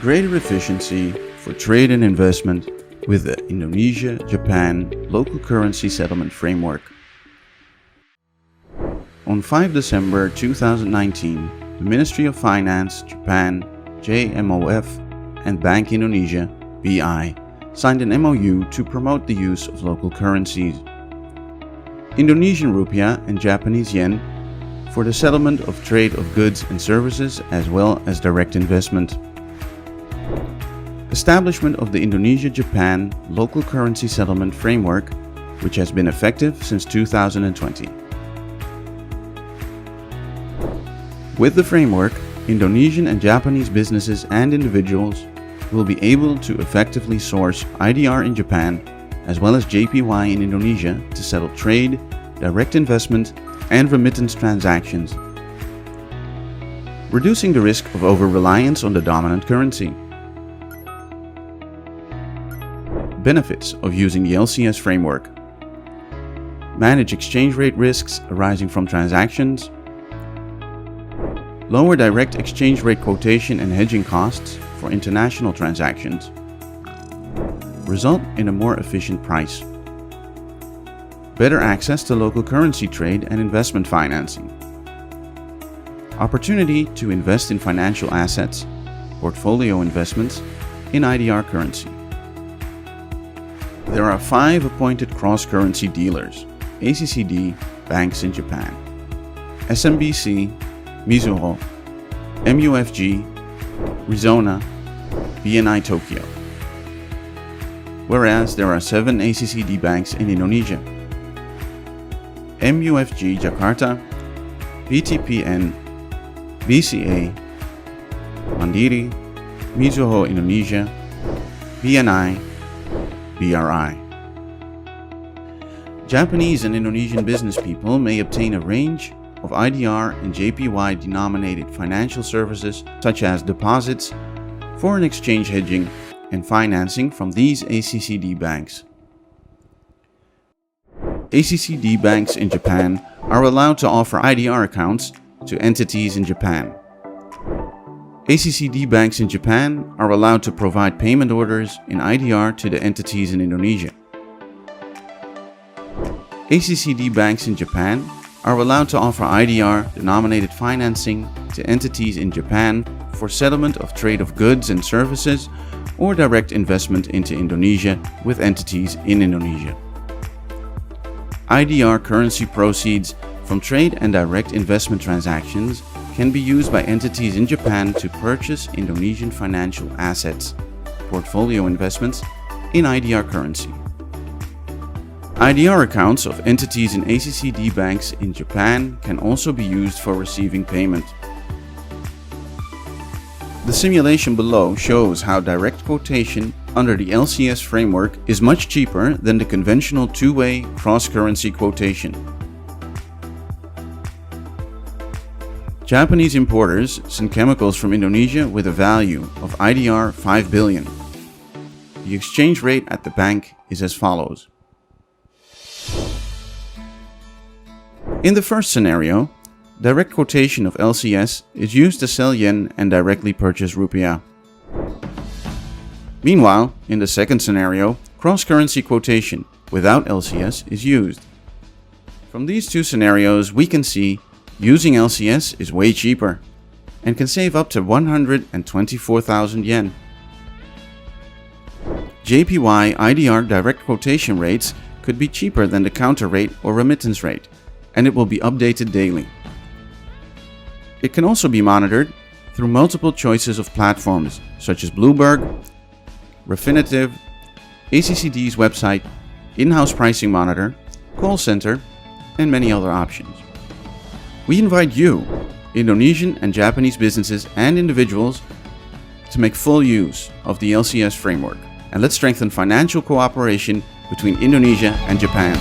greater efficiency for trade and investment with the Indonesia-Japan Local Currency Settlement Framework. On 5 December 2019, the Ministry of Finance, Japan, JMOF, and Bank Indonesia, BI, signed an MOU to promote the use of local currencies, Indonesian rupiah and Japanese yen, for the settlement of trade of goods and services as well as direct investment. Establishment of the Indonesia-Japan Local Currency Settlement Framework, which has been effective since 2020. With the framework, Indonesian and Japanese businesses and individuals will be able to effectively source IDR in Japan as well as JPY in Indonesia to settle trade, direct investment, and remittance transactions, reducing the risk of over-reliance on the dominant currency. Benefits of using the LCS framework: manage exchange rate risks arising from transactions, lower direct exchange rate quotation and hedging costs for international transactions, result in a more efficient price, better access to local currency trade and investment financing, opportunity to invest in financial assets, portfolio investments in IDR currency. There are 5 appointed cross-currency dealers, ACCD, banks in Japan: SMBC, Mizuho, MUFG, Rizona, BNI Tokyo. Whereas there are 7 ACCD banks in Indonesia: MUFG Jakarta, BTPN, BCA, Mandiri, Mizuho Indonesia, BNI, BRI. Japanese and Indonesian business people may obtain a range of IDR and JPY denominated financial services such as deposits, foreign exchange hedging, and financing from these ACCD banks. ACCD banks in Japan are allowed to offer IDR accounts to entities in Japan. ACCD banks in Japan are allowed to provide payment orders in IDR to the entities in Indonesia. ACCD banks in Japan are allowed to offer IDR denominated financing to entities in Japan for settlement of trade of goods and services or direct investment into Indonesia with entities in Indonesia. IDR currency proceeds from trade and direct investment transactions can be used by entities in Japan to purchase Indonesian financial assets, portfolio investments in IDR currency. IDR accounts of entities in ACCD banks in Japan can also be used for receiving payment. The simulation below shows how direct quotation under the LCS framework is much cheaper than the conventional two-way cross-currency quotation. Japanese importers send chemicals from Indonesia with a value of IDR 5 billion. The exchange rate at the bank is as follows. In the first scenario, direct quotation of LCS is used to sell yen and directly purchase rupiah. Meanwhile, in the second scenario, cross-currency quotation without LCS is used. From these two scenarios, we can see using LCS is way cheaper and can save up to 124,000 yen. JPY IDR direct quotation rates could be cheaper than the counter rate or remittance rate, and it will be updated daily. It can also be monitored through multiple choices of platforms such as Bloomberg, Refinitiv, ACCD's website, in-house pricing monitor, call center, and many other options. We invite you, Indonesian and Japanese businesses and individuals, to make full use of the LCS framework, and let's strengthen financial cooperation between Indonesia and Japan.